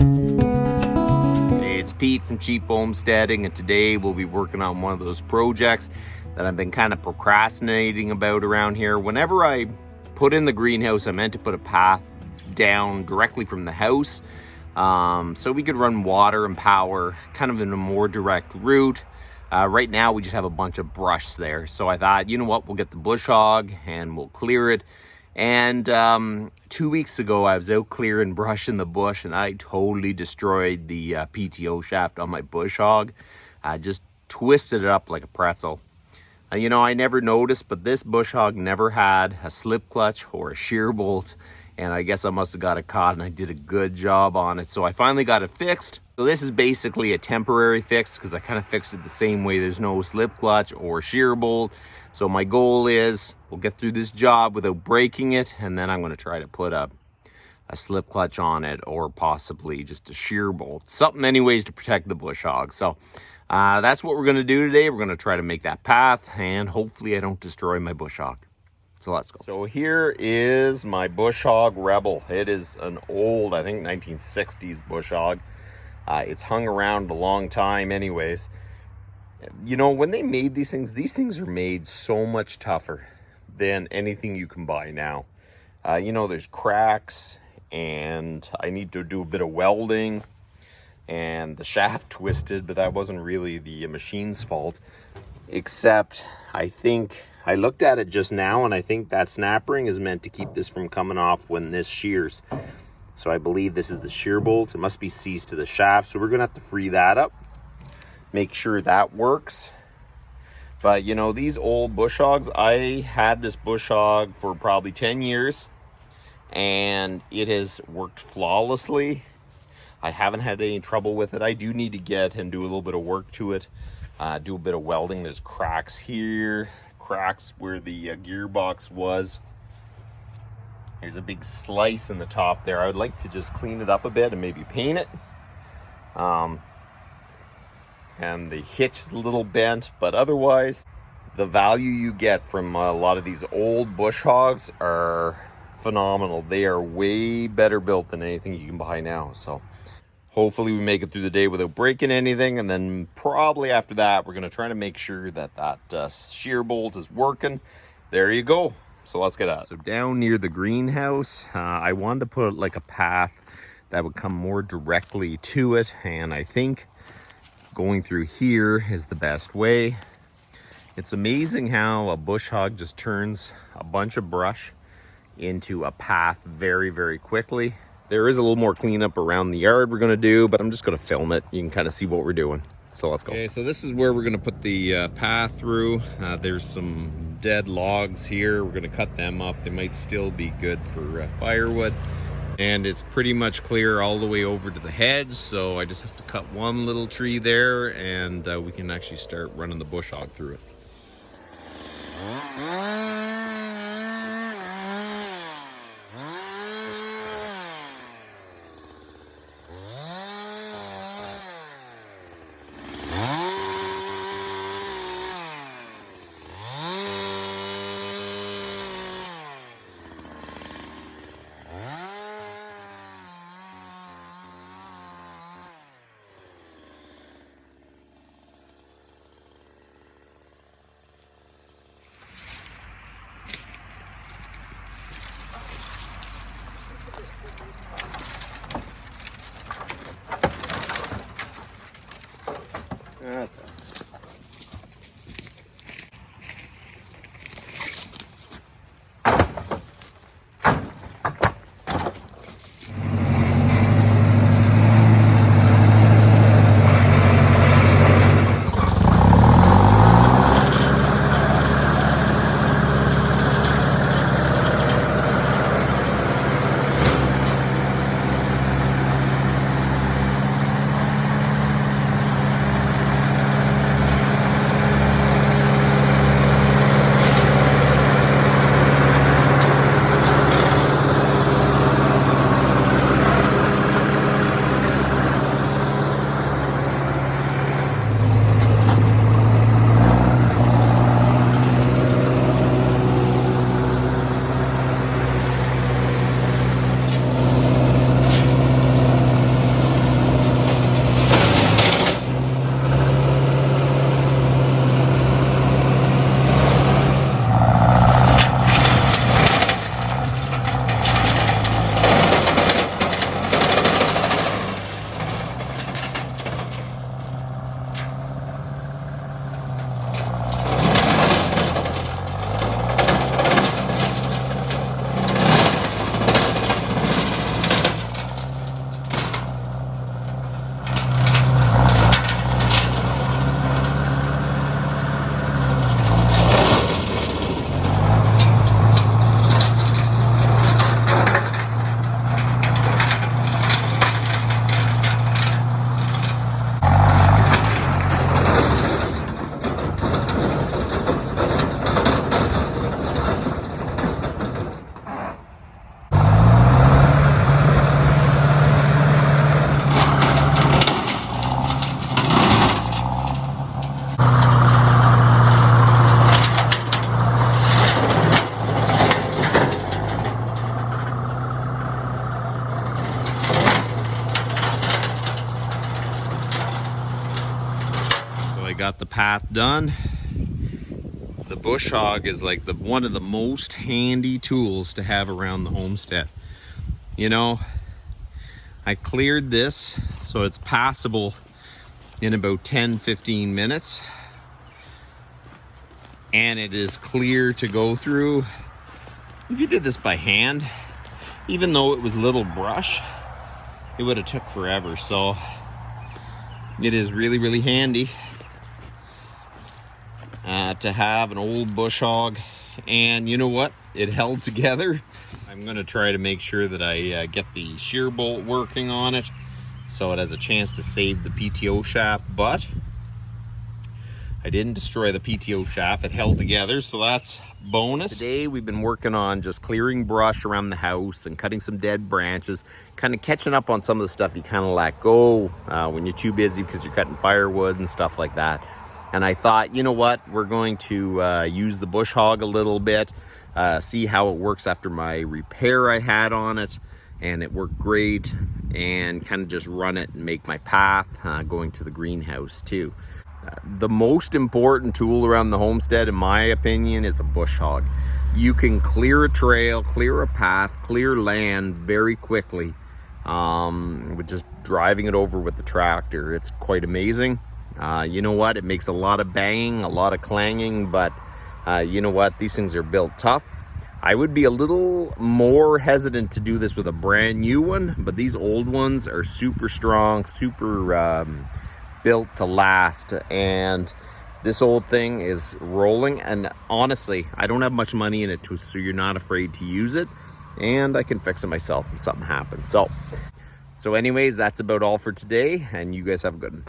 Hey, it's Pete from Cheap Homesteading, and today we'll be working on one of those projects that I've been kind of procrastinating about around here. Whenever I put in the greenhouse, I meant to put a path down directly from the house, so we could run water and power kind of in a more direct route. Right now we just have a bunch of brush there, so I thought, you know what, we'll get the Bush Hog and we'll clear it. And 2 weeks ago I was out clearing brush in the bush and I totally destroyed the PTO shaft on my Bush Hog. I just twisted it up like a pretzel. You know, I never noticed, but this Bush Hog never had a slip clutch or a shear bolt, and I guess I must have got it caught, and I did a good job on it. So I finally got it fixed. So this is basically a temporary fix because I kind of fixed it the same way. There's no slip clutch or shear bolt. So my goal is we'll get through this job without breaking it, and then I'm going to try to put a slip clutch on it, or possibly just a shear bolt. Something anyways to protect the Bush Hog. So that's what we're going to do today. We're going to try to make that path, and hopefully I don't destroy my Bush Hog. So let's go. So here is my Bush Hog Rebel. It is an old, I think 1960s Bush Hog. It's hung around a long time anyways. You know, when they made these things are made so much tougher than anything you can buy now. You know, there's cracks, and I need to do a bit of welding, and the shaft twisted, but that wasn't really the machine's fault. Except, I think, I looked at it just now, and I think that snap ring is meant to keep this from coming off when this shears. So I believe this is the shear bolt. It must be seized to the shaft, so we're gonna have to free that up, make sure that works. But you know, these old Bush Hogs, I had this Bush Hog for probably 10 years, and it has worked flawlessly. I haven't had any trouble with it. I do need to get and do a little bit of work to it, do a bit of welding. There's cracks here, cracks where the gearbox was. There's a big slice in the top there. I would like to just clean it up a bit and maybe paint it. And the hitch is a little bent, but otherwise the value you get from a lot of these old Bush Hogs are phenomenal. They are way better built than anything you can buy now. So hopefully we make it through the day without breaking anything, and then probably after that we're going to try to make sure that shear bolt is working. There you go. So let's get out. So down near the greenhouse, I wanted to put like a path that would come more directly to it, and I think going through here is the best way. It's amazing how a Bush Hog just turns a bunch of brush into a path very, very quickly. There is a little more cleanup around the yard we're going to do, but I'm just going to film it. You can kind of see what we're doing. So let's go. Okay, so this is where we're going to put the path through. There's some dead logs here. We're going to cut them up. They might still be good for firewood. And it's pretty much clear all the way over to the hedge, so I just have to cut one little tree there, and we can actually start running the Bush Hog through it. That's it. got the path done. The Bush Hog is like one of the most handy tools to have around the homestead. You know, I cleared this so it's passable in about 10-15 minutes. And it is clear to go through. If you did this by hand, even though it was little brush, it would have took forever. So it is really, really handy to have an old Bush Hog. And you know what? It held together. I'm going to try to make sure that I get the shear bolt working on it so it has a chance to save the PTO shaft, but I didn't destroy the PTO shaft. It held together, so that's bonus. Today we've been working on just clearing brush around the house and cutting some dead branches, kind of catching up on some of the stuff you kind of let go when you're too busy because you're cutting firewood and stuff like that. And I thought, you know what, we're going to use the Bush Hog a little bit, see how it works after my repair I had on it, and it worked great, and kind of just run it and make my path going to the greenhouse too. The most important tool around the homestead, in my opinion, is a Bush Hog. You can clear a trail, clear a path, clear land very quickly with just driving it over with the tractor. It's quite amazing. You know what? It makes a lot of banging, a lot of clanging, but you know what? These things are built tough. I would be a little more hesitant to do this with a brand new one, but these old ones are super strong, super built to last. And this old thing is rolling, and honestly, I don't have much money in it too, so you're not afraid to use it, and I can fix it myself if something happens. So anyways, that's about all for today, and you guys have a good one.